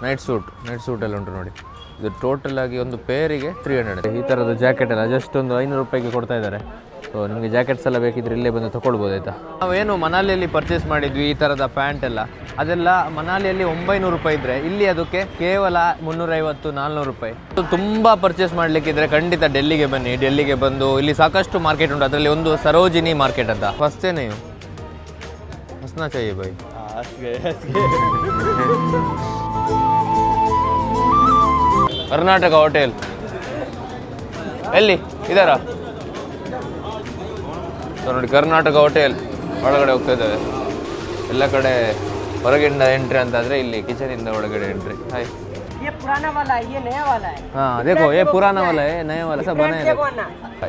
Night suit ಎಲ್ಲ ಉಂಟು ನೋಡಿ. ಇದು ಟೋಟಲ್ ಆಗಿ ಒಂದು ಪೇರಿಗೆ 300. ಈ ಥರದ ಜಾಕೆಟ್ ಎಲ್ಲ ಜಸ್ಟ್ ಒಂದು 500 ರೂಪಾಯಿಗೆ ಕೊಡ್ತಾ ಇದ್ದಾರೆ. ಸೊ ನಿಮಗೆ ಜಾಕೆಟ್ಸ್ ಎಲ್ಲ ಬೇಕಿದ್ರೆ ಇಲ್ಲೇ ಬಂದು ತೊಗೊಳ್ಬೋದು ಆಯಿತಾ. ನಾವೇನು ಮನಾಲಿಯಲ್ಲಿ ಪರ್ಚೇಸ್ ಮಾಡಿದ್ವಿ ಈ ಥರದ ಪ್ಯಾಂಟ್ ಎಲ್ಲ, ಅದೆಲ್ಲ ಮನಾಲಿಯಲ್ಲಿ 900 ರೂಪಾಯಿ ಇದ್ದರೆ ಇಲ್ಲಿ ಅದಕ್ಕೆ ಕೇವಲ 350-400 ರೂಪಾಯಿ. ತುಂಬ ಪರ್ಚೇಸ್ ಮಾಡಲಿಕ್ಕಿದ್ರೆ ಖಂಡಿತ ಡೆಲ್ಲಿಗೆ ಬನ್ನಿ. ಡೆಲ್ಲಿಗೆ ಬಂದು ಇಲ್ಲಿ ಸಾಕಷ್ಟು ಮಾರ್ಕೆಟ್ ಉಂಟು. ಅದರಲ್ಲಿ ಒಂದು ಸರೋಜಿನಿ ಮಾರ್ಕೆಟ್ ಅಂತ ಫಸ್ಟೇ ನೀವು ಹಸ್ನಾ ಚಾಹಿಯೆ ಬೈ. ಕರ್ನಾಟಕ ಹೋಟೆಲ್ ಎಲ್ಲಿ ಇದಾರ? ಸೊ ನೋಡಿ, ಕರ್ನಾಟಕ ಹೋಟೆಲ್ ಒಳಗಡೆ ಹೋಗ್ತಾ ಇದ್ದಾವೆ. ಎಲ್ಲ ಕಡೆ ಹೊರಗಿಂದ ಎಂಟ್ರಿ ಅಂತಾದರೆ ಇಲ್ಲಿ ಕಿಚನಿಂದ ಒಳಗಡೆ ಎಂಟ್ರಿ. ಹಾಯ್, ಹಾಂ देखो ये पुराना वाला है नया वाला सब बना है.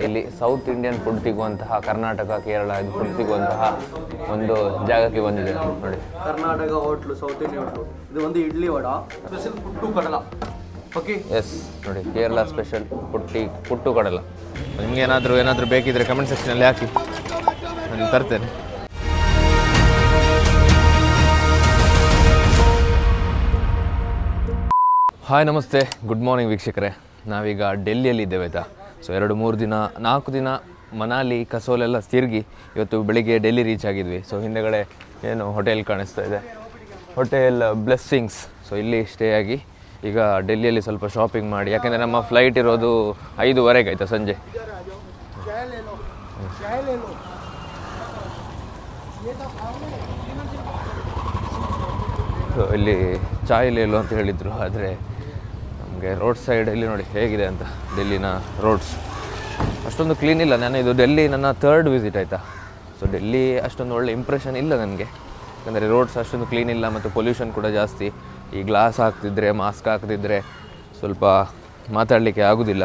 ಇಲ್ಲಿ ಸೌತ್ ಇಂಡಿಯನ್ ಫುಡ್ ಸಿಗುವಂತಹ ಕರ್ನಾಟಕ, ಕೇರಳ ಇದು ಫುಡ್ ಸಿಗುವಂತಹ ಒಂದು ಜಾಗಕ್ಕೆ ಬಂದಿದೆ ನೋಡಿ. Karnataka hotel, south Indian hotel. ಇದು ಒಂದು ಇಡ್ಲಿ ವಡ, ಸ್ಪೆಷಲ್ ಪುಟ್ಟು ಕಡಲ. ಓಕೆ, ಎಸ್ ನೋಡಿ, ಕೇರಳ ಸ್ಪೆಷಲ್ ಪುಟ್ಟು ಕಡಲ. ನಿಮ್ಗೆ ಏನಾದರೂ ಬೇಕಿದ್ರೆ ಕಮೆಂಟ್ ಸೆಕ್ಷನಲ್ಲಿ ಹಾಕಿ, ನಾನು ತರ್ತೇನೆ. ಹಾಯ್, ನಮಸ್ತೆ, ಗುಡ್ ಮಾರ್ನಿಂಗ್ ವೀಕ್ಷಕರೇ. ನಾವೀಗ ಡೆಲ್ಲಿಯಲ್ಲಿ ಇದ್ದೇವೆ ಆಯಿತಾ. ಸೊ 2-3 ದಿನ 4 ದಿನ ಮನಾಲಿ ಕಸೋಲೆಲ್ಲ ತಿರುಗಿ ಇವತ್ತು ಬೆಳಿಗ್ಗೆ ಡೆಲ್ಲಿ ರೀಚ್ ಆಗಿದ್ವಿ. ಸೊ ಹಿಂದೆಗಡೆ ಏನು ಹೋಟೆಲ್ ಕಾಣಿಸ್ತಾ ಇದೆ, ಹೋಟೆಲ್ ಬ್ಲೆಸ್ಸಿಂಗ್ಸ್. ಸೊ ಇಲ್ಲಿ ಸ್ಟೇ ಆಗಿ ಈಗ ಡೆಲ್ಲಿಯಲ್ಲಿ ಸ್ವಲ್ಪ ಶಾಪಿಂಗ್ ಮಾಡಿ, ಯಾಕೆಂದರೆ ನಮ್ಮ ಫ್ಲೈಟ್ ಇರೋದು 5:30 ಆಯಿತಾ ಸಂಜೆ. ಸೊ ಇಲ್ಲಿ ಚಾಯ್ ಲೇಲು ಅಂತ ಹೇಳಿದರು, ಆದರೆ ನಮಗೆ ರೋಡ್ ಸೈಡಲ್ಲಿ ನೋಡಿ ಹೇಗಿದೆ ಅಂತ. ಡೆಲ್ಲಿನ ರೋಡ್ಸ್ ಅಷ್ಟೊಂದು ಕ್ಲೀನ್ ಇಲ್ಲ. ಇದು ಡೆಲ್ಲಿ ನನ್ನ 3rd ವಿಸಿಟ್ ಆಯಿತಾ. ಸೊ ಡೆಲ್ಲಿ ಅಷ್ಟೊಂದು ಒಳ್ಳೆ ಇಂಪ್ರೆಷನ್ ಇಲ್ಲ ನನಗೆ, ಯಾಕಂದರೆ ರೋಡ್ಸ್ ಅಷ್ಟೊಂದು ಕ್ಲೀನ್ ಇಲ್ಲ ಮತ್ತು ಪೊಲ್ಯೂಷನ್ ಕೂಡ ಜಾಸ್ತಿ. ಈ ಗ್ಲಾಸ್ ಹಾಕ್ತಿದ್ರೆ, ಮಾಸ್ಕ್ ಹಾಕ್ತಿದ್ರೆ ಸ್ವಲ್ಪ ಮಾತಾಡಲಿಕ್ಕೆ ಆಗೋದಿಲ್ಲ,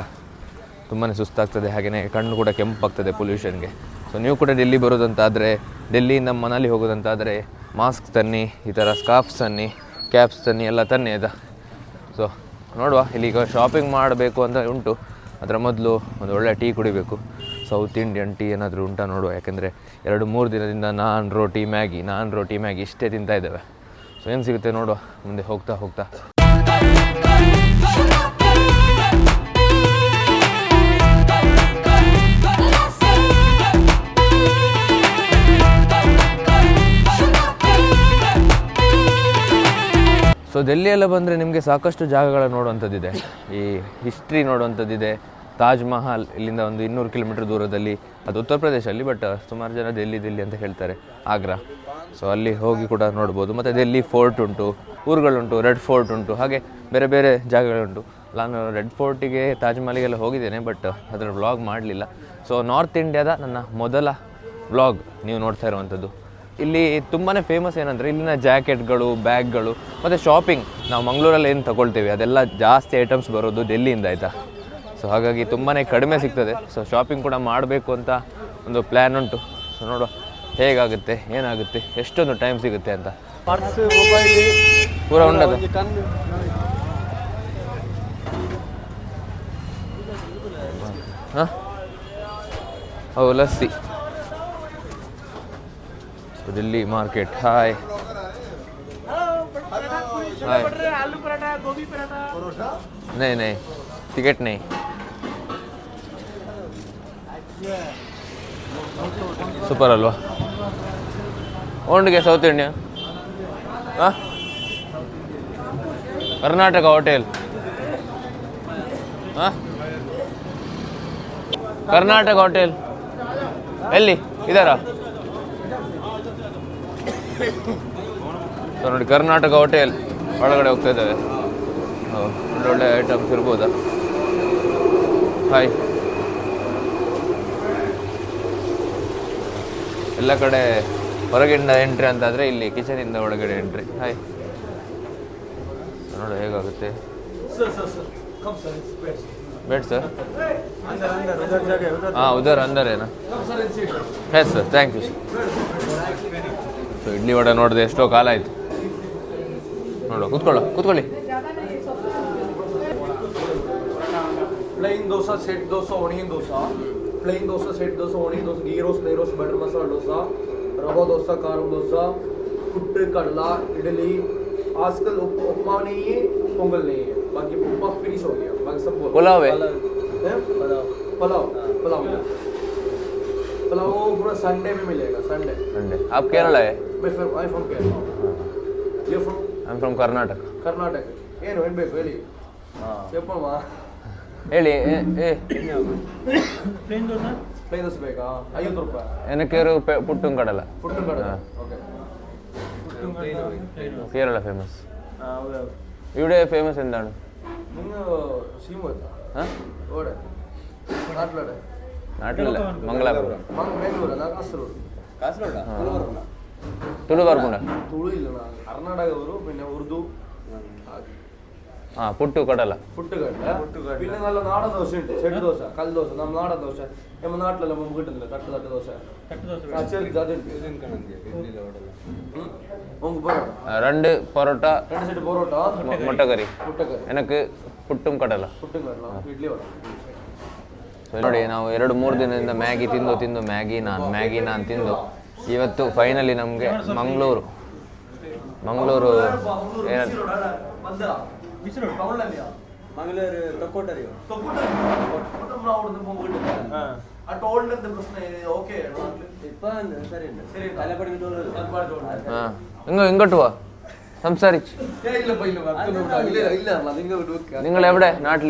ತುಂಬಾ ಸುಸ್ತಾಗ್ತದೆ. ಹಾಗೆಯೇ ಕಣ್ಣು ಕೂಡ ಕೆಂಪಾಗ್ತದೆ ಪೊಲ್ಯೂಷನ್ಗೆ. ಸೊ ನೀವು ಕೂಡ ಡೆಲ್ಲಿ ಬರೋದಂತಾದರೆ, ಡೆಲ್ಲಿಯಿಂದ ಮನಾಲಿ ಹೋಗೋದಂತಾದರೆ ಮಾಸ್ಕ್ ತನ್ನಿ, ಈ ಥರ ಸ್ಕಾರ್ಫ್ಸ್ ತನ್ನಿ, ಕ್ಯಾಪ್ಸ್ ತನ್ನಿ, ಎಲ್ಲ ತನ್ನಿ ಆಯಿತಾ. ಸೊ ನೋಡುವ, ಇಲ್ಲಿಗ ಶಾಪಿಂಗ್ ಮಾಡಬೇಕು ಅಂತ ಉಂಟು. ಅದರ ಮೊದಲು ಒಂದು ಒಳ್ಳೆ ಟೀ ಕುಡಿಬೇಕು. ಸೌತ್ ಇಂಡಿಯನ್ ಟೀ ಏನಾದರೂ ಉಂಟಾ ನೋಡುವ, ಯಾಕೆಂದರೆ 2-3 ದಿನದಿಂದ ನಾನ್ ರೋಟಿ ಮ್ಯಾಗಿ ಇಷ್ಟೇ ತಿಂತಾ ಇದ್ದೇವೆ. ಸೊ ಏನು ಸಿಗುತ್ತೆ ನೋಡುವ ಮುಂದೆ ಹೋಗ್ತಾ. ಸೊ ಡೆಲ್ಲಿಯೆಲ್ಲ ಬಂದರೆ ನಿಮಗೆ ಸಾಕಷ್ಟು ಜಾಗಗಳ ನೋಡುವಂಥದ್ದಿದೆ. ಈ ಹಿಸ್ಟ್ರಿ ನೋಡುವಂಥದ್ದಿದೆ. ತಾಜ್ ಮಹಲ್ ಇಲ್ಲಿಂದ ಒಂದು 200 ಕಿಲೋಮೀಟರ್ ದೂರದಲ್ಲಿ, ಅದು ಉತ್ತರ ಪ್ರದೇಶಲ್ಲಿ, ಬಟ್ ಸುಮಾರು ಜನ ಡೆಲ್ಲಿ ಅಂತ ಹೇಳ್ತಾರೆ, ಆಗ್ರಾ. ಸೊ ಅಲ್ಲಿ ಹೋಗಿ ಕೂಡ ನೋಡ್ಬೋದು. ಮತ್ತು ಡೆಲ್ಲಿ ಫೋರ್ಟ್ ಉಂಟು, ಊರುಗಳುಂಟು, ರೆಡ್ ಫೋರ್ಟ್ ಉಂಟು, ಹಾಗೆ ಬೇರೆ ಬೇರೆ ಜಾಗಗಳುಂಟು. ನಾನು ರೆಡ್ ಫೋರ್ಟಿಗೆ, ತಾಜ್ ಮಹಲಿಗೆಲ್ಲ ಹೋಗಿದ್ದೇನೆ, ಬಟ್ ಅದರ ವ್ಲಾಗ್ ಮಾಡಲಿಲ್ಲ. ಸೊ ನಾರ್ತ್ ಇಂಡಿಯಾದ ನನ್ನ ಮೊದಲ ವ್ಲಾಗ್ ನೀವು ನೋಡ್ತಾ ಇರುವಂಥದ್ದು. ಇಲ್ಲಿ ತುಂಬಾ ಫೇಮಸ್ ಏನಂದರೆ ಇಲ್ಲಿನ ಜಾಕೆಟ್ಗಳು, ಬ್ಯಾಗ್ಗಳು ಮತ್ತು ಶಾಪಿಂಗ್. ನಾವು ಮಂಗಳೂರಲ್ಲಿ ಏನು ತಗೊಳ್ತೇವೆ ಅದೆಲ್ಲ ಜಾಸ್ತಿ ಐಟಮ್ಸ್ ಬರೋದು ಡೆಲ್ಲಿಯಿಂದ ಆಯಿತಾ. ಸೊ ಹಾಗಾಗಿ ತುಂಬಾ ಕಡಿಮೆ ಸಿಗ್ತದೆ. ಸೊ ಶಾಪಿಂಗ್ ಕೂಡ ಮಾಡಬೇಕು ಅಂತ ಒಂದು ಪ್ಲ್ಯಾನ್ ಉಂಟು. ಸೊ ನೋಡುವ ಹೇಗಾಗುತ್ತೆ, ಏನಾಗುತ್ತೆ, ಎಷ್ಟೊಂದು ಟೈಮ್ ಸಿಗುತ್ತೆ ಅಂತ. ಪೂರ ಉಂಟದ ಹಾಂ, ಹೌದು, ಲಸ್ಸಿ. दिल्ली मार्केट. हाय हाय, आलू पराठा, गोभी पराठा, नहीं टिकट नहीं. ಸೂಪರ್ ಅಲ್ವಾ? ಓಂಡ್ಗೆ ಸೌತ್ ಇಂಡಿಯನ್, ಹಾಂ, ಕರ್ನಾಟಕ ಹೋಟೆಲ್, ಹಾಂ, ಕರ್ನಾಟಕ ಹೋಟೆಲ್ ಎಲ್ಲಿ ಇದಾರ? ಸೊ ನೋಡಿ, ಕರ್ನಾಟಕ ಹೋಟೆಲ್ ಒಳಗಡೆ ಹೋಗ್ತಾ ಇದ್ದಾವೆ. ಒಳ್ಳೊಳ್ಳೆ ಐಟಮ್ಸ್ ಇರ್ಬೋದಾ? ಹಾಯ್, ಎಲ್ಲ ಕಡೆ ಹೊರಗಿಂದ ಎಂಟ್ರಿ ಅಂತಾದರೆ ಇಲ್ಲಿ ಕಿಚನಿಂದ ಒಳಗಡೆ ಎಂಟ್ರಿ. ಹಾಯ್, ನೋಡು ಹೇಗಾಗುತ್ತೆ. ಬೇಡ ಸರ್, ಹಾಂ, ಉದರ್ ಅಂದರ್ ಏನಾ? Yes sir, thank you sir. So idli vada ನೋಡಿದೆ, ಎಷ್ಟೋ ಕಾಲ ಆಯಿತು. ನೋಡುವ, ಕೂತ್ಕೊಳ್ಳಿ. ಪ್ಲೈನ್ ದೋಸಾ, ಸೆಟ್ ದೋಸಾ, ಒಣಿಗಿನ ದೋಸಾ, ಪ್ಲೈನ್ ದೋಸಾ, ಸೆಟ್ ದೋಸಾ, ಒಣಿಗಿನ ದೋಸಾ, ಗೀ ರೋಸ್, ನೈ ರೋಸ್, ಬಟರ್ ಮಸಾಲ ದೋಸಾ, ರವಾ ದೋಸಾ, ಖಾರ ದೋಸಾ, ಪುಟ್ಟು ಕಡಲ, ಇಡ್ಲಿ, आजकल उपमा नहीं है, पोंगल नहीं है, बाकी उपमा फिनिश हो गया, बाकी सब बोल पुलाव है पुलाव पुलाव पुलाव वो पूरा संडे में मिलेगा, संडे। संडे आप केरला है मैं from Kerala, you from I am from Karnataka Karnataka ಏನು ಬೇಕು ಹೇಳಿ చెప్పಮ್ಮ ಹೇಳಿ ಪ್ಲೇನ್ ದೋಸೆ ಬೇಕಾ 50 ರೂಪಾಯಿ എനിക്ക് ഒരു പുട്ടും കടല ಪುಟ್ಟು ಕಡೆ ಓಕೆ കേരള ഫേമസ് ഇവിടെ ഫേമസ് എന്താണ് നിങ്ങൾ ಶ್ರೀಮಂತ ಓಡೆ ನಾಟ್ಲಡೆ നാട്ടിലല്ല മംഗലാപുരം ಬೆಂಗಳೂರು ನಾ ಕಾಸರಗೋಡು ತುಳು ಬರ್ಕೊಂಡ ತುಳು ಇಲ್ಲ ನಾನು ಕರ್ನಾಟಕ ಅವರು പിന്നെ ಉರ್ದು ആ പുട്ടു കടല പുട്ടുകടല പിന്നെ നല്ല നാടൻ ദോശ ഉണ്ട് ചെടി ദോശ കൽ ദോശ നമ്മ നാടൻ ദോശ നമ്മ നാട്ടിലെല്ലാം നമുക്ക് കിട്ടുന്നില്ല തട്ട് ദോശ ചെറുത് അതുണ്ട് உங்களுக்கு പൊറോട്ട രണ്ട് പൊറോട്ട രണ്ട് സെറ്റ് പൊറോട്ട മുട്ടക്കറി മുട്ടക്കറി എനിക്ക് പുട്ടും ಕಡಲ പുട്ടും കടല ಇಡ್ಲಿ ವಡ ನೋಡಿ ನಾವು 2-3 ದಿನದಿಂದ ಮ್ಯಾಗಿ ತಿಂದು ಮ್ಯಾಗಿ ನಾನ್ ತಿಂದು ಇವತ್ತು ಫೈನಲಿ ನಮಗೆ ಮಂಗಳೂರು ಮಂಗಳೂರು ತೊಕ್ಕೋಟರಿಯೋ ഇങ്ങോട്ട് വാ സംസാരിച്ച് നിങ്ങൾ എവിടെ നാട്ടിൽ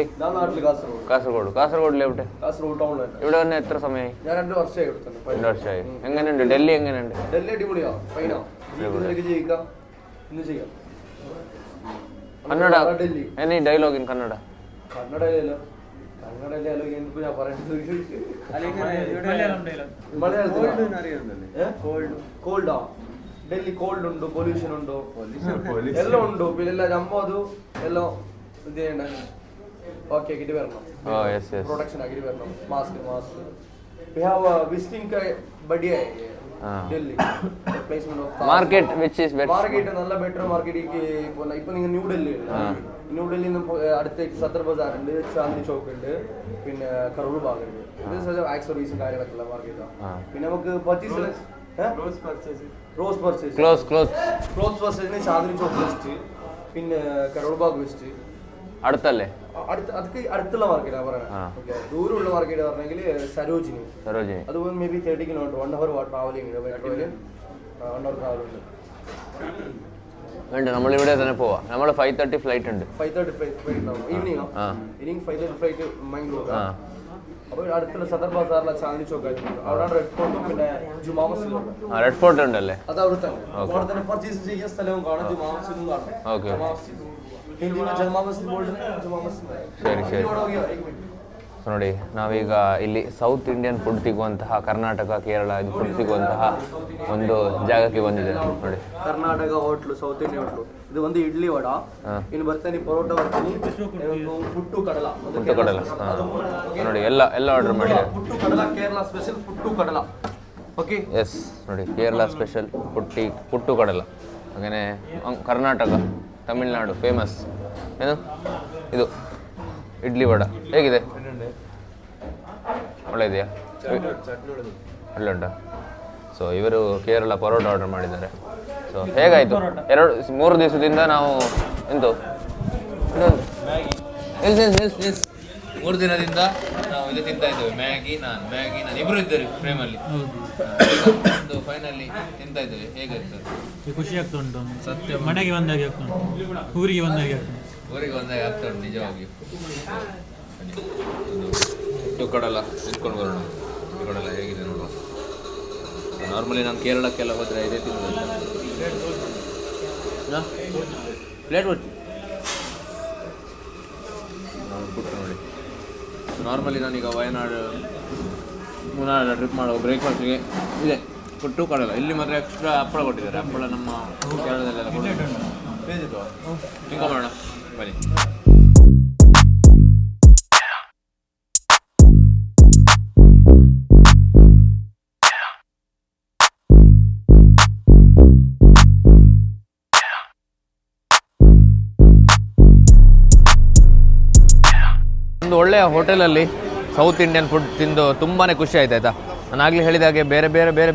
കാസർഗോഡിൽ എവിടെ ഇവിടെ വന്ന് എത്ര സമയമായി 2 വർഷമായി എങ്ങനെയുണ്ട് ഡൽഹി എങ്ങനെയുണ്ട് ഡൽഹി അടിപൊളിയാ ഫൈനാ ജീവിക്കാം ഇന്ന് ചെയ്യാം ಕನ್ನಡ ಎನಿ ಡೈಲಾಗ್ ಇನ್ ಕನ್ನಡ ಕನ್ನಡದಲ್ಲೋ ಡೈಲಾಗ್ ಏನು ഞാൻ ಕೋಲ್ಡಾ ಡೆಲ್ಲಿ ಕೋಲ್ಡ್ ಉಂಟು ಪೊಲ್ಯೂಷನ್ ಉಂಟು ಎಲ್ಲ ಉಂಟು പിന്നെಲ್ಲ നമ്പದು ಎಲ್ಲ ഇതേണ്ട ഓക്കെ ആക്കിട്ട് വരണം പ്രൊഡക്ഷൻ ആക്കിട്ട് വരണം mask we have a visiting ka बढ़िया है Delhi placement of market which is better market നല്ല better market ഇപ്പൊ നിങ്ങൾ ന്യൂ ഡൽഹി ന്യൂഡൽഹിയിൽ നിന്ന് അടുത്തേക്ക് സദർ ബസാർ ഉണ്ട്, ചാന്ദി ചോക്ക് ഉണ്ട്, പിന്നെ കറൂർ ബാഗ് ഉണ്ട്. ഇത് ആക്സറീസും കാര്യങ്ങളൊക്കെ മാർക്കറ്റാണ്. പിന്നെ നമുക്ക് ക്ലോത്ത് പർച്ചേസിന് ചാന്ദിനി ചോക്ക് വെസ്റ്റ്, പിന്നെ കറൂർ ബാഗ് വെസ്റ്റ് അടുത്തല്ലേ, അതൊക്കെ അടുത്തുള്ള മാർക്കറ്റാണ് പറയുന്നത്. ദൂരമുള്ള മാർക്കറ്റ് പറഞ്ഞെങ്കിൽ സരോജിനി, അതുപോലെ may be 30 kilometre 1 hour travelling ഉണ്ട്. മെട്രോയില് 1 hour ട്രാവൽ ഉണ്ട്. വേണ്ട, നമ്മളിവിടെ തന്നെ പോവാം. നമ്മൾ 5:30 ഫ്ലൈറ്റ് ഉണ്ട്. 5:30 ഫ്ലൈറ്റ് ഈവനിങ് 5:30 ഫ്ലൈറ്റ് മംഗളൂർ. അപ്പോൾ അടുത്തുള്ള സദർ ബസാറിലെ ചാന്ദിനി ചോക്ക് അവിടെ റെഡ് ഫോർട്ടും പിന്നെ ജുമാ മസ്ജിദും ഉണ്ട്. റെഡ് ഫോർട്ട് ഉണ്ടല്ലേ, അത് അവിടെ തന്നെ. അവിടെ തന്നെ പർച്ചേസ് ചെയ്യുന്ന സ്ഥലവും കാണാം, ജുമാ മസ്ജിദും കാണാം. ಸರಿ ಸರಿ. ಸೊ ನೋಡಿ, ನಾವೀಗ ಇಲ್ಲಿ ಸೌತ್ ಇಂಡಿಯನ್ ಫುಡ್ ಸಿಗುವಂತಹ ಕರ್ನಾಟಕ, ಕೇರಳ ಇದು ಫುಡ್ ಸಿಗುವಂತಹ ಒಂದು ಜಾಗಕ್ಕೆ ಬಂದಿದೆ ನೋಡಿ. Karnataka hotel, south Indian hotel. ಇದು ಒಂದು ಇಡ್ಲಿ ವಡ, ಇನ್ನು ಬರ್ತಾನೆ ಪರೋಟ ಬರ್ತೀನಿ, ಪುಟ್ಟು ಕಡಲ ನೋಡಿ, ಎಲ್ಲ ಆರ್ಡರ್ ಮಾಡಿದೆ. ಪುಟ್ಟು ಕಡಲ ಕೇರಳ ಸ್ಪೆಷಲ್ ಪುಟ್ಟು ಕಡಲ. ಓಕೆ, ಎಸ್ ನೋಡಿ, ಕೇರಳ ಸ್ಪೆಷಲ್ ಪುಟ್ಟು ಕಡಲ. ಹಾಗೆಯೇ ಕರ್ನಾಟಕ, ತಮಿಳ್ನಾಡು ಫೇಮಸ್ ಏನು ಇದು ಇಡ್ಲಿ ವಡ. ಹೇಗಿದೆ? ಒಳ್ಳೆ ಇದೆಯಾ? ಒಳ್ಳೆ ಉಂಟಾ? ಸೊ ಇವರು ಕೇರಳ ಪರೋಟ ಆರ್ಡರ್ ಮಾಡಿದ್ದಾರೆ. ಸೊ ಹೇಗಾಯಿತು? 2-3 ದಿವಸದಿಂದ ನಾವು ಎಂತು 3 ದಿನದಿಂದ ನಾವು ಇದು ತಿಂತಾ ಇದ್ದೇವೆ, ಮ್ಯಾಗಿ ನಾನು ಇಬ್ಬರು ಇದ್ದಾರೆ ಫ್ರೇಮಲ್ಲಿ. ಫೈನಲಿ ತಿಂತಾ ಇದ್ದೇವೆ. ಹೇಗಾಯ್ತು? ಖುಷಿ ಆಗ್ತಾ ಉಂಟು, ಸತ್ಯ. ಮನೆಗೆ ಬಂದಾಗೆ ಆಗ್ತಾ ಉಂಟು, ಊರಿಗೆ ಬಂದಾಗೆ ಆಗ್ತಾ ಉಂಟು ನಿಜವಾಗಿಯೂ. ಇದು ಕಡಲ ತಿನ್ಕೊಂಡು ಬರೋಣ. ಇದು ಕಡಲ ಹೇಗಿದೆ ನೋಡುವ. ನಾರ್ಮಲಿ ನಾನು ಕೇರಳಕ್ಕೆಲ್ಲ ಹೋದರೆ ಇದೇ ತಿನ್ನೋದು. ಪ್ಲೇಟ್ ಬರ್ತೀವಿ ಪುಟ್ಟು ನೋಡಿ. ನಾರ್ಮಲಿ ನಾನೀಗ ವಯನಾಡು ಮೂನಾಡು ಟ್ರಿಪ್ ಮಾಡೋ ಬ್ರೇಕ್ಫಾಸ್ಟ್ಗೆ ಇದೆ ಪುಟ್ಟು ಕಡಲ. ಇಲ್ಲಿ ಮಾತ್ರ ಎಕ್ಸ್ಟ್ರಾ ಹಪ್ಪಳ ಕೊಟ್ಟಿದ್ದಾರೆ. ಹಪ್ಪಳ ನಮ್ಮ ಕೇರಳದಲ್ಲೆಲ್ಲ ತಿನ್ಕೊ ಮಾಡೋಣ ಬನ್ನಿ. ಒಂದು ಒಳ್ಳೆಯ ಹೋಟೆಲಲ್ಲಿ ಸೌತ್ ಇಂಡಿಯನ್ ಫುಡ್ ತಿಂದು ತುಂಬಾ ಖುಷಿ ಆಯ್ತು ಆಯಿತಾ. ನಾನು ಆಗಲೇ ಹೇಳಿದಾಗೆ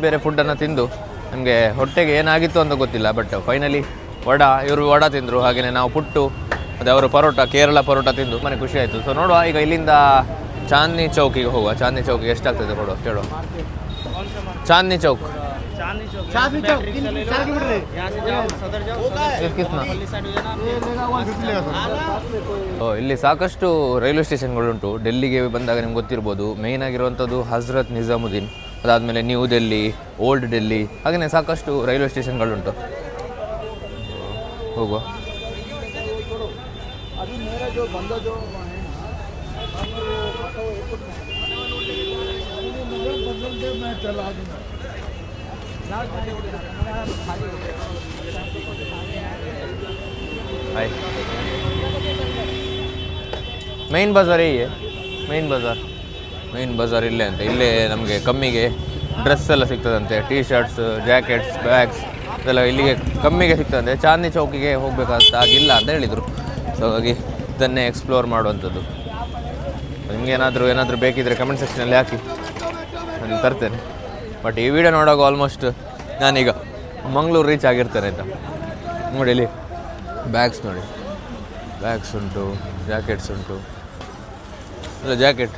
ಬೇರೆ ಫುಡ್ಡನ್ನು ತಿಂದು ನನಗೆ ಹೊಟ್ಟೆಗೆ ಏನಾಗಿತ್ತು ಅಂತ ಗೊತ್ತಿಲ್ಲ. ಬಟ್ ಫೈನಲಿ ವಡ, ಇವರು ವಡ ತಿಂದರು. ಹಾಗೆಯೇ ನಾವು ಪುಟ್ಟು, ಮತ್ತು ಅವರು ಪರೋಟ, ಕೇರಳ ಪರೋಟ ತಿಂದು ಮನೆ ಖುಷಿ ಆಯಿತು. ಸೊ ನೋಡುವ, ಈಗ ಇಲ್ಲಿಂದ ಚಾಂದ್ನಿ ಚೌಕಿಗೆ ಹೋಗುವ. ಚಾಂದ್ನಿ ಚೌಕಿಗೆ ಎಷ್ಟಾಗ್ತದೆ ಕೊಡುವ ಕೇಳುವ. ಚಾಂದ್ನಿ ಚೌಕ್ ಇಲ್ಲಿ ಸಾಕಷ್ಟು ರೈಲ್ವೆ ಸ್ಟೇಷನ್ಗಳುಂಟು. ಡೆಲ್ಲಿಗೆ ಬಂದಾಗ ನಿಮ್ಗೆ ಗೊತ್ತಿರ್ಬೋದು, ಮೇಯ್ನ್ ಆಗಿರುವಂಥದ್ದು ಹಜರತ್ ನಿಜಾಮುದ್ದೀನ್, ಅದಾದಮೇಲೆ ನ್ಯೂ ಡೆಲ್ಲಿ, ಓಲ್ಡ್ ಡೆಲ್ಲಿ, ಹಾಗೆಯೇ ಸಾಕಷ್ಟು ರೈಲ್ವೆ ಸ್ಟೇಷನ್ಗಳುಂಟು. ಹೋಗುವ. ಮೈನ್ ಬಜಾರ್ ಮೈನ್ ಬಜಾರ್ ಇಲ್ಲೇ ಅಂತ. ಇಲ್ಲೇ ನಮಗೆ ಕಮ್ಮಿಗೆ ಡ್ರೆಸ್ ಎಲ್ಲ ಸಿಗ್ತದಂತೆ, ಟೀ ಶರ್ಟ್ಸ್, ಜಾಕೆಟ್ಸ್, ಬ್ಯಾಗ್ಸ್ ಇದೆಲ್ಲ ಇಲ್ಲಿಗೆ ಕಮ್ಮಿಗೆ ಸಿಗ್ತದಂತೆ. ಚಾಂದ್ನಿ ಚೌಕಿಗೆ ಹೋಗ್ಬೇಕಂತ ಆಗಿಲ್ಲ ಅಂತ ಹೇಳಿದರು. ಸೊ ಹಾಗಾಗಿ ಇದನ್ನೇ ಎಕ್ಸ್ಪ್ಲೋರ್ ಮಾಡುವಂಥದ್ದು. ನಿಮಗೇನಾದರೂ ಬೇಕಿದ್ದರೆ ಕಮೆಂಟ್ ಸೆಕ್ಷನಲ್ಲಿ ಹಾಕಿ, ನಾನು ತರ್ತೇನೆ. ಬಟ್ ಈ ವಿಡಿಯೋ ನೋಡುವಾಗ ಆಲ್ಮೋಸ್ಟ್ ನಾನೀಗ ಮಂಗಳೂರು ರೀಚ್ ಆಗಿರ್ತೇನೆ ಆಯಿತಾ. ನೋಡಿ ಇಲ್ಲಿ ಬ್ಯಾಗ್ಸ್ ನೋಡಿ, ಬ್ಯಾಗ್ಸ್ ಉಂಟು, ಜಾಕೆಟ್ಸ್ ಉಂಟು, ಇಲ್ಲ ಜಾಕೆಟ್.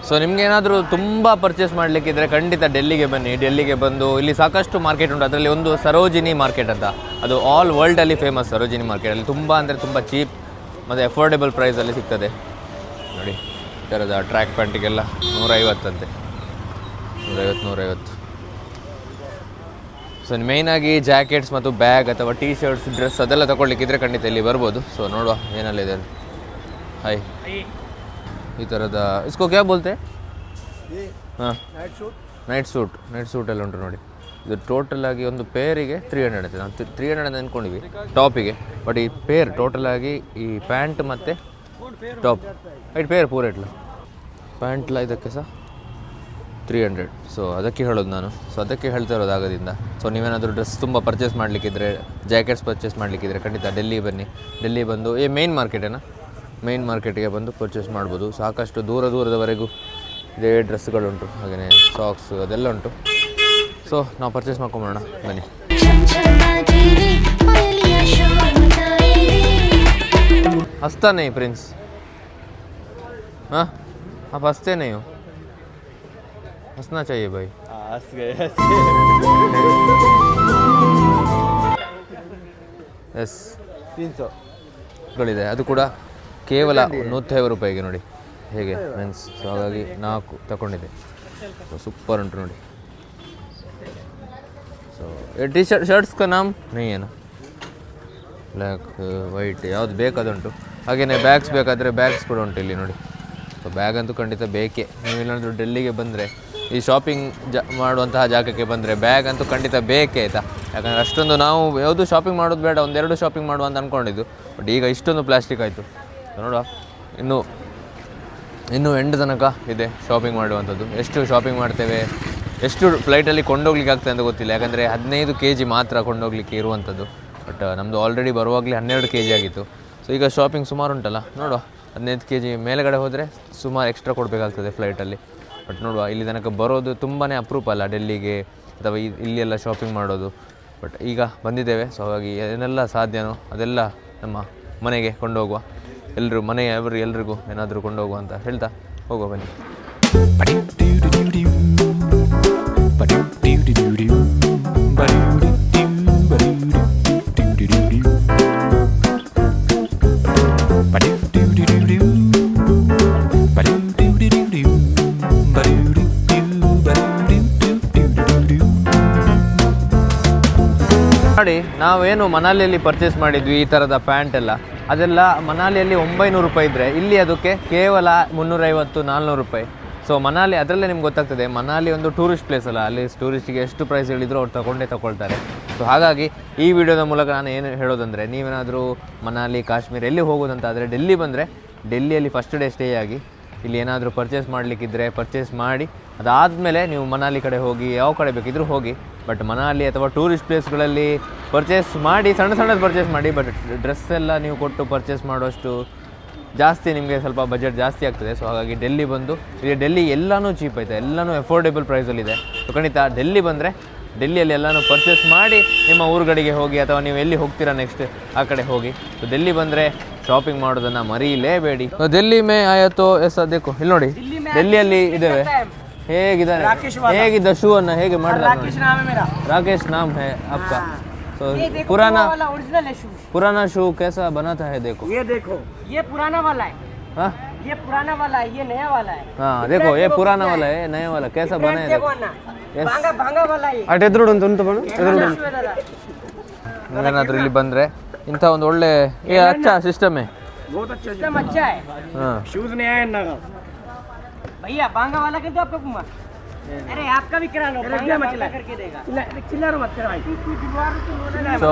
ಸೊ ನಿಮಗೇನಾದರೂ ತುಂಬ ಪರ್ಚೇಸ್ ಮಾಡಲಿಕ್ಕಿದ್ರೆ ಖಂಡಿತ ಡೆಲ್ಲಿಗೆ ಬನ್ನಿ. ಡೆಲ್ಲಿಗೆ ಬಂದು ಇಲ್ಲಿ ಸಾಕಷ್ಟು ಮಾರ್ಕೆಟ್ ಉಂಟು. ಅದರಲ್ಲಿ ಒಂದು ಸರೋಜಿನಿ ಮಾರ್ಕೆಟ್ ಅಂತ, ಅದು ಆಲ್ ವರ್ಲ್ಡಲ್ಲಿ ಫೇಮಸ್ ಸರೋಜಿನಿ ಮಾರ್ಕೆಟ್. ಅಲ್ಲಿ ತುಂಬ ಅಂದರೆ ತುಂಬ ಚೀಪ್ ಮತ್ತು ಅಫೋರ್ಡೆಬಲ್ ಪ್ರೈಸಲ್ಲಿ ಸಿಗ್ತದೆ. ನೋಡಿ ಈ ಥರದ ಟ್ರ್ಯಾಕ್ ಪ್ಯಾಂಟಿಗೆಲ್ಲ 150 ಅಂತೆ, 150. ಸೊ ಮೇಯ್ನಾಗಿ ಜಾಕೆಟ್ಸ್ ಮತ್ತು ಬ್ಯಾಗ್ ಅಥವಾ ಟೀ ಶರ್ಟ್ಸ್, ಡ್ರೆಸ್ ಅದೆಲ್ಲ ತೊಗೊಳ್ಲಿಕ್ಕಿದ್ರೆ ಖಂಡಿತ ಇಲ್ಲಿ ಬರ್ಬೋದು. ಸೊ ನೋಡುವ ಏನಲ್ಲಿದೆ ಅಂತ. ಹಾಯ್, ಈ ಥರದ ಇಸ್ಕೋ ಕ್ಯಾ ಬೋಲ್ತೆ? ಹಾಂ, ನೈಟ್ ಸೂಟ್ ಎಲ್ಲ ಉಂಟು ನೋಡಿ. ಇದು ಟೋಟಲ್ ಆಗಿ ಒಂದು ಪೇರಿಗೆ 300 ಅಂತೆ. ನಾವು 300 ಅಂತ ಅಂದ್ಕೊಂಡಿವಿ ಟಾಪಿಗೆ. ಬಟ್ ಈ ಪೇರ್ ಟೋಟಲ್ ಆಗಿ ಈ ಪ್ಯಾಂಟ್ ಮತ್ತು ಟಾಪ್ ಐಟ್ ಪೇರ್ ಪೂರೆಟ್ಲ ಪ್ಯಾಂಟ್ಲ ಇದಕ್ಕೆ ಸಹ 300. ಸೊ ಅದಕ್ಕೆ ಹೇಳೋದು ನಾನು. ಸೊ ಅದಕ್ಕೆ ಹೇಳ್ತಾ ಇರೋದು ಆಗದಿಂದ. ಸೊ ನೀವೇನಾದರೂ ಡ್ರೆಸ್ ತುಂಬ ಪರ್ಚೇಸ್ ಮಾಡಲಿಕ್ಕಿದ್ರೆ, ಜಾಕೆಟ್ಸ್ ಪರ್ಚೇಸ್ ಮಾಡಲಿಕ್ಕಿದ್ರೆ ಖಂಡಿತ ಡೆಲ್ಲಿ ಬನ್ನಿ. ಡೆಲ್ಲಿ ಬಂದು ಮೇಯ್ನ್ ಮಾರ್ಕೆಟೇನಾ, ಮೇಯ್ನ್ ಮಾರ್ಕೆಟಿಗೆ ಬಂದು ಪರ್ಚೇಸ್ ಮಾಡ್ಬೋದು. ಸಾಕಷ್ಟು ದೂರದವರೆಗೂ ಇದೇ ಡ್ರೆಸ್ಗಳುಂಟು, ಹಾಗೆಯೇ ಸಾಕ್ಸ್ ಅದೆಲ್ಲ ಉಂಟು. ಸೊ ನಾವು ಪರ್ಚೇಸ್ ಮಾಡ್ಕೊಂಬೋಣ ಬನ್ನಿ. हंसता नहीं प्रिंस, हाँ आप हंसते नहीं हो, हंसना चाहिए भाई. हंस गए. ಎಸ್ 300ಗಳಿದೆ. ಅದು ಕೂಡ ಕೇವಲ 150 ರೂಪಾಯಿಗೆ ನೋಡಿ ಹೇಗೆ ಫ್ರೆಂಡ್ಸ್. ಸೊ ಹಾಗಾಗಿ 4 ತಗೊಂಡಿದ್ದೆ. ಸೊ ಸೂಪರ್ ಉಂಟು ನೋಡಿ. ಸೊ ಟಿ ಶರ್ಟ್ಸ್ का नाम नहीं है ना, ಬ್ಲ್ಯಾಕ್ ವೈಟ್ ಯಾವುದು ಬೇಕಾದುಂಟು. ಹಾಗೆಯೇ ಬ್ಯಾಗ್ಸ್ ಬೇಕಾದರೆ ಬ್ಯಾಗ್ಸ್ ಕೂಡ ಉಂಟು ಇಲ್ಲಿ ನೋಡಿ. ಸೊ ಬ್ಯಾಗ್ ಅಂತೂ ಖಂಡಿತ ಬೇಕೇ. ನೀವೇನಾದರೂ ಡೆಲ್ಲಿಗೆ ಬಂದರೆ, ಈ ಶಾಪಿಂಗ್ ಮಾಡುವಂತಹ ಜಾಗಕ್ಕೆ ಬಂದರೆ ಬ್ಯಾಗ್ ಅಂತೂ ಖಂಡಿತ ಬೇಕೇ ಆಯಿತಾ. ಯಾಕಂದರೆ ಅಷ್ಟೊಂದು ನಾವು ಯಾವುದು ಶಾಪಿಂಗ್ ಮಾಡೋದು ಬೇಡ, ಒಂದೆರಡು ಶಾಪಿಂಗ್ ಮಾಡುವ ಅಂತ ಅಂದ್ಕೊಂಡಿದ್ದು. ಬಟ್ ಈಗ ಇಷ್ಟೊಂದು ಪ್ಲಾಸ್ಟಿಕ್ ಆಯಿತು. ನೋಡುವ, ಇನ್ನೂ ಎಂಡ್ ತನಕ ಇದೆ ಶಾಪಿಂಗ್ ಮಾಡುವಂಥದ್ದು. ಎಷ್ಟು ಶಾಪಿಂಗ್ ಮಾಡ್ತೇವೆ, ಎಷ್ಟು ಫ್ಲೈಟಲ್ಲಿ ಕೊಂಡೋಗ್ಲಿಕ್ಕೆ ಆಗ್ತದೆ ಅಂತ ಗೊತ್ತಿಲ್ಲ. ಯಾಕಂದರೆ 15 kg ಮಾತ್ರ ಕೊಂಡೋಗ್ಲಿಕ್ಕೆ ಇರುವಂಥದ್ದು. ಬಟ್ ನಮ್ಮದು ಆಲ್ರೆಡಿ ಬರುವಾಗಲೇ 12 kg ಆಗಿತ್ತು. ಸೊ ಈಗ ಶಾಪಿಂಗ್ ಸುಮಾರು ಉಂಟಲ್ಲ, ನೋಡುವ 15 kg ಮೇಲೆಗಡೆ ಹೋದರೆ ಸುಮಾರು ಎಕ್ಸ್ಟ್ರಾ ಕೊಡಬೇಕಾಗ್ತದೆ ಫ್ಲೈಟಲ್ಲಿ. ಬಟ್ ನೋಡುವ, ಇಲ್ಲಿ ತನಕ ಬರೋದು ತುಂಬಾ ಅಪರೂಪ ಅಲ್ಲ ಡೆಲ್ಲಿಗೆ, ಅಥವಾ ಇಲ್ಲಿ ಎಲ್ಲ ಶಾಪಿಂಗ್ ಮಾಡೋದು. ಬಟ್ ಈಗ ಬಂದಿದ್ದೇವೆ. ಸೊ ಹಾಗಾಗಿ ಏನೆಲ್ಲ ಸಾಧ್ಯನೋ ಅದೆಲ್ಲ ನಮ್ಮ ಮನೆಗೆ ಕೊಂಡೋಗುವ. ಎಲ್ಲರೂ ಎಲ್ರಿಗೂ ಏನಾದರೂ ಕೊಂಡೋಗುವ ಅಂತ ಹೇಳ್ತಾ ಹೋಗುವ ಬನ್ನಿ. ನೋಡಿ, ನಾವೇನು ಮನಾಲಿಯಲ್ಲಿ ಪರ್ಚೇಸ್ ಮಾಡಿದ್ವಿ ಈ ಥರದ ಪ್ಯಾಂಟ್ ಎಲ್ಲ, ಅದೆಲ್ಲ ಮನಾಲಿಯಲ್ಲಿ 900 ರೂಪಾಯಿ ಇದ್ದರೆ ಇಲ್ಲಿ ಅದಕ್ಕೆ ಕೇವಲ 350-400 ರೂಪಾಯಿ. ಸೊ ಮನಾಲಿ ಅದರಲ್ಲೇ ನಿಮ್ಗೆ ಗೊತ್ತಾಗ್ತದೆ, ಮನಾಲಿ ಒಂದು ಟೂರಿಸ್ಟ್ ಪ್ಲೇಸ್ ಅಲ್ಲ, ಅಲ್ಲಿ ಟೂರಿಸ್ಟಿಗೆ ಎಷ್ಟು ಪ್ರೈಸ್ ಹೇಳಿದ್ರು ಅವ್ರು ತಗೊಳ್ತಾರೆ. ಸೊ ಹಾಗಾಗಿ ಈ ವಿಡಿಯೋದ ಮೂಲಕ ನಾನು ಏನು ಹೇಳೋದಂದರೆ, ನೀವೇನಾದರೂ ಮನಾಲಿ, ಕಾಶ್ಮೀರ ಎಲ್ಲಿ ಹೋಗೋದಂತಾದರೆ ಡೆಲ್ಲಿ ಬಂದರೆ ಡೆಲ್ಲಿಯಲ್ಲಿ ಫಸ್ಟ್ ಡೇ ಸ್ಟೇ ಆಗಿ ಇಲ್ಲಿ ಏನಾದರೂ ಪರ್ಚೇಸ್ ಮಾಡಲಿಕ್ಕಿದ್ರೆ ಪರ್ಚೇಸ್ ಮಾಡಿ, ಅದಾದಮೇಲೆ ನೀವು ಮನಾಲಿ ಕಡೆ ಹೋಗಿ, ಯಾವ ಕಡೆ ಬೇಕಿದ್ರೂ ಹೋಗಿ. ಬಟ್ ಮನಾಲಿ ಅಥವಾ ಟೂರಿಸ್ಟ್ ಪ್ಲೇಸ್ಗಳಲ್ಲಿ ಪರ್ಚೇಸ್ ಮಾಡಿ, ಸಣ್ಣದು ಪರ್ಚೇಸ್ ಮಾಡಿ. ಬಟ್ ಡ್ರೆಸ್ ಎಲ್ಲ ನೀವು ಕೊಟ್ಟು ಪರ್ಚೇಸ್ ಮಾಡುವಷ್ಟು ಜಾಸ್ತಿ ನಿಮಗೆ ಸ್ವಲ್ಪ ಬಜೆಟ್ ಜಾಸ್ತಿ ಆಗ್ತದೆ. ಸೊ ಹಾಗಾಗಿ ಡೆಲ್ಲಿ ಬಂದು ಈಗ ಡೆಲ್ಲಿ ಎಲ್ಲನೂ ಚೀಪ್ ಐತೆ, ಎಲ್ಲನೂ ಅಫೋರ್ಡೆಬಲ್ ಪ್ರೈಸಲ್ಲಿದೆ. ಸೊ ಖಂಡಿತ ಡೆಲ್ಲಿ ಬಂದರೆ ಡೆಲ್ಲಿಯಲ್ಲಿ ಎಲ್ಲನೂ ಪರ್ಚೇಸ್ ಮಾಡಿ ನಿಮ್ಮ ಊರುಗಳಿಗೆ ಹೋಗಿ ಅಥವಾ ನೀವು ಎಲ್ಲಿ ಹೋಗ್ತೀರಾ ನೆಕ್ಸ್ಟ್ ಆ ಕಡೆ ಹೋಗಿ. ಸೊ ಡೆಲ್ಲಿ ಬಂದರೆ ಶಾಪಿಂಗ್ ಮಾಡೋದನ್ನು ಮರೀಲೇಬೇಡಿ. ಡೆಲ್ಲಿ ಮೇ ಆಯಿತು ಎಸ್ ಅದಕ್ಕೂ ಇಲ್ಲಿ ನೋಡಿ ಡೆಲ್ಲಿಯಲ್ಲಿ ಇದ್ದೇವೆ. ಹೇಗಿದ್ದಾನೆ ಹೇಗಿದ್ದ ಶೂ ಅನ್ನು ಹೇಗೆ ಮಾಡಿದ್ದಾರೆ ರಾಕೇಶ್ ನಾಮ್ ಹೇ ಆಪ್ಕಾ. तो पुराना शू कैसा बनाता है देखो ये पुराना वाला है हाँ ये पुराना वाला है ये नया वाला है हाँ देखो ये पुराना वाला है नया वाला कैसा बना है देखो Yes. भांगा वाला है ಅಟ್ ಎದುರುಡು ಅಂತ ಉಂಟು ಬಣ್ಣ ಎದುರುಡು ನೀವೇನಾದರೂ ಇಲ್ಲಿ ಬಂದರೆ ಇಂಥ ಒಂದು ಒಳ್ಳೆ ಏ ಅಚ್ಚಾ ಸಿಸ್ಟಮ್ बहुत अच्छा सिस्टम अच्छा है ಹಾಂ शूज नया है ना भैया भांगा वाला कर दो आपका कुमार अरे आपका भी करा लो भांगा करके देगा चिल्लार मत कर भाई ಸೊ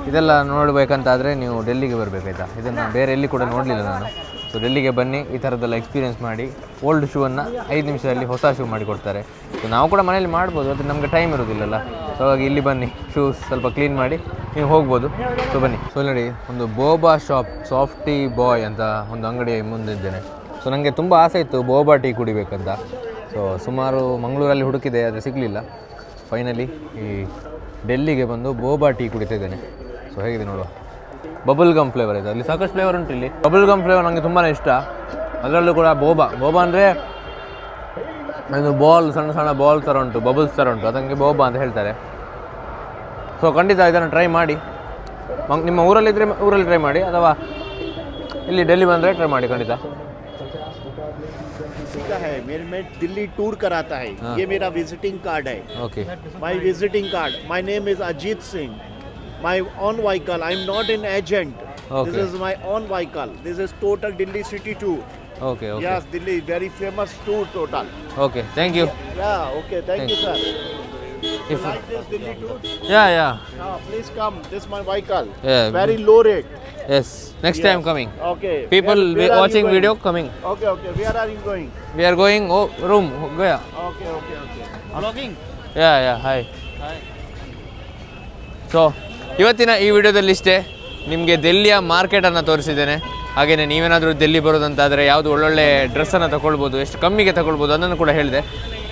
ಇದೆಲ್ಲ ನೋಡಬೇಕಂತಾದರೆ ನೀವು ಡೆಲ್ಲಿಗೆ ಬರಬೇಕಾಯ್ತಾ. ಇದನ್ನು ಬೇರೆ ಎಲ್ಲಿ ಕೂಡ ನೋಡಲಿಲ್ಲ ನಾನು. ಸೊ ಡೆಲ್ಲಿಗೆ ಬನ್ನಿ, ಈ ಥರದ್ದೆಲ್ಲ ಎಕ್ಸ್ಪೀರಿಯೆನ್ಸ್ ಮಾಡಿ. ಓಲ್ಡ್ ಶೂವನ್ನು 5 ನಿಮಿಷದಲ್ಲಿ ಹೊಸ ಶೂ ಮಾಡಿಕೊಡ್ತಾರೆ. ಸೊ ನಾವು ಕೂಡ ಮನೇಲಿ ಮಾಡ್ಬೋದು, ಆದರೆ ನಮಗೆ ಟೈಮ್ ಇರೋದಿಲ್ಲಲ್ಲ. ಸೊ ಹಾಗಾಗಿ ಇಲ್ಲಿ ಬನ್ನಿ, ಶೂಸ್ ಸ್ವಲ್ಪ ಕ್ಲೀನ್ ಮಾಡಿ ನೀವು ಹೋಗ್ಬೋದು. ಸೊ ಬನ್ನಿ. ಸೊ ನೋಡಿ ಒಂದು ಬೋಬಾ ಶಾಪ್ ಸಾಫ್ಟಿ ಬಾಯ್ ಅಂತ ಒಂದು ಅಂಗಡಿ ಮುಂದಿದ್ದೇನೆ. ಸೊ ನನಗೆ ತುಂಬ ಆಸೆ ಇತ್ತು ಬೋಬಾ ಟೀ ಕುಡಿಬೇಕಂತ. ಸೊ ಸುಮಾರು ಮಂಗಳೂರಲ್ಲಿ ಹುಡುಕಿದೆ, ಆದರೆ ಸಿಗಲಿಲ್ಲ. ಫೈನಲಿ ಈ ಡೆಲ್ಲಿಗೆ ಬಂದು ಬೋಬಾ ಟೀ ಕುಡಿತಿದ್ದೇನೆ. ಸೊ ಹೇಗಿದೆ ನೋಡುವ, ಬಬಲ್ ಗಮ್ ಫ್ಲೇವರ್ ಇದೆ. ಅಲ್ಲಿ ಸಾಕಷ್ಟು ಫ್ಲೇವರ್ ಉಂಟು. ಇಲ್ಲಿ ಬಬಲ್ ಗಮ್ ಫ್ಲೇವರ್ ನನಗೆ ತುಂಬಾ ಇಷ್ಟ. ಅದರಲ್ಲೂ ಕೂಡ ಬೋಬಾ ಅಂದರೆ ಒಂದು ಬಾಲ್, ಸಣ್ಣ ಸಣ್ಣ ಬಾಲ್ ಥರ ಉಂಟು, ಬಬಲ್ಸ್ ಥರ ಉಂಟು, ಅದಕ್ಕೆ ಬೋಬಾ ಅಂತ ಹೇಳ್ತಾರೆ. ಸೊ ಖಂಡಿತ ಇದನ್ನು ಟ್ರೈ ಮಾಡಿ. ನಿಮ್ಮ ಊರಲ್ಲಿದ್ದರೆ ಊರಲ್ಲಿ ಟ್ರೈ ಮಾಡಿ, ಅಥವಾ ಇಲ್ಲಿ ಡೆಲ್ಲಿ ಬಂದರೆ ಟ್ರೈ ಮಾಡಿ ಖಂಡಿತ. है मेरे में दिल्ली टूर कराता है. ये मेरा विजिटिंग कार्ड है. Okay my visiting card. My name is Ajit Singh. My own vehicle. I am not an agent. Okay. This is my own vehicle. This is total Delhi city tour. Okay okay Yes, Delhi very famous tour total. Okay thank you. Yeah, okay, thank you sir. If Like this Delhi tour? yeah Please come. This is my vehicle. Yeah. Very low rate. yes next time coming. Okay. People Where are you watching going? video coming. Okay, okay. Where are you going? We are going room Gaya. Okay, okay, okay. Vlogging? Yeah hi. So ಇವತ್ತಿನ ಈ ವಿಡಿಯೋದಲ್ಲಿ ಇಷ್ಟೇ. ನಿಮಗೆ ಡೆಲ್ಲಿಯ ಮಾರ್ಕೆಟನ್ನು ತೋರಿಸಿದ್ದೇನೆ. ಹಾಗೆಯೇ ನೀವೇನಾದರೂ ಡೆಲ್ಲಿ ಬರೋದಂತಾದರೆ ಯಾವುದು ಒಳ್ಳೊಳ್ಳೆ ಡ್ರೆಸ್ಸನ್ನು ತಗೊಳ್ಬೋದು, ಎಷ್ಟು ಕಮ್ಮಿಗೆ ತಗೊಳ್ಬೋದು ಅದನ್ನು ಕೂಡ ಹೇಳಿದೆ.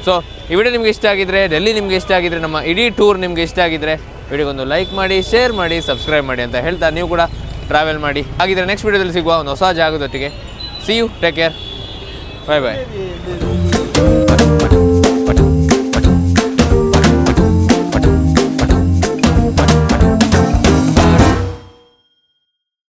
ಸೊ ಈ ವಿಡಿಯೋ ನಿಮಗೆ ಇಷ್ಟ ಆಗಿದ್ದರೆ, ಡೆಲ್ಲಿ ನಿಮಗೆ ಇಷ್ಟ ಆಗಿದ್ದರೆ, ನಮ್ಮ ಇಡೀ ಟೂರ್ ನಿಮಗೆ ಇಷ್ಟ ಆಗಿದ್ದರೆ ವಿಡಿಯೋಗೊಂದು ಲೈಕ್ ಮಾಡಿ, ಶೇರ್ ಮಾಡಿ, ಸಬ್ಸ್ಕ್ರೈಬ್ ಮಾಡಿ ಅಂತ ಹೇಳ್ತಾ ನೀವು ಕೂಡ ಟ್ರಾವೆಲ್ ಮಾಡಿ. ಹಾಗಿದ್ರೆ ನೆಕ್ಸ್ಟ್ ವಿಡಿಯೋದಲ್ಲಿ ಸಿಗುವ ಒಂದು ಹೊಸ ಜಾಗದೊಟ್ಟಿಗೆ. See you, take care, bye bye.